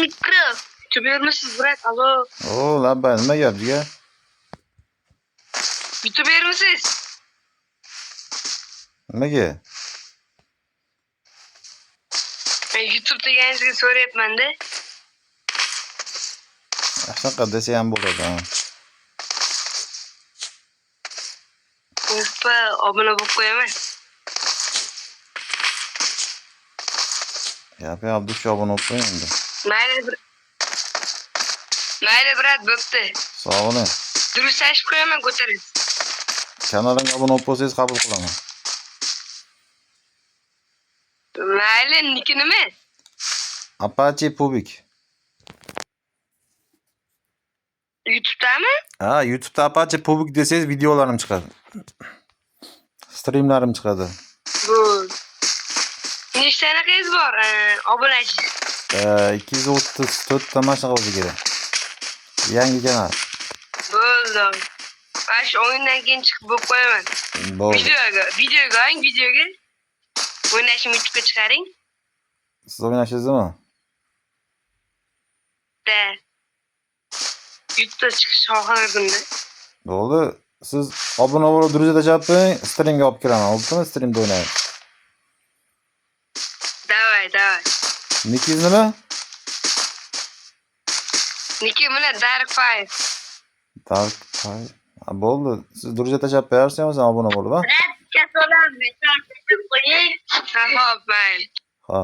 Mikro. YouTube yermisiz bırak? Alo. Oo lan ben nima gap jiga? YouTube yermisiz? Nimaga? Ben YouTube deganingizga so'rayapman-da. Shunaqa desa ham bo'ladi. Unutma obuna bo'lib qo'yaman. Yap, Abdush obuna bo'lib qo'ying endi. Mayli brat, bo'pti. Sog' bo'ling. Durust aytib qo'yaman, ko'tarasiz. Kanalimga obuna bo'lib bo'lsangiz qabul qilaman. Mayli, niki nima? Apache Pubik. YouTube'dami? Ha, YouTube'da Apache Pubik desangiz videolarim chiqadi. Streamlarim chiqadi. Bu. Nechta anaqangiz bor? Obunachi. 234 ta mashina o'zi kerak. Yangi kanal. Bo'ldi. Ash o'yindan keyin chiqib bo'lib qo'yaman. Bo'ldi. Videoga. O'ynashni YouTube'ga chiqaring. Siz o'ynashingizdimi? Da. YouTube'da chiqish xohlardim-da. Bo'ldi. Siz obuna bo'lib durujada choping, streamga olib kiraman. Bo'ptimi? Streamda o'ynaymiz. Davay. Nikingiz nima? Niki mana Dark Five. Dark Five. Bo'ldi. Siz durujada chop bersangiz obuna bo'lib, ha? Rat kasolar, metan qo'ying. Ha, hop, mayli. Ha.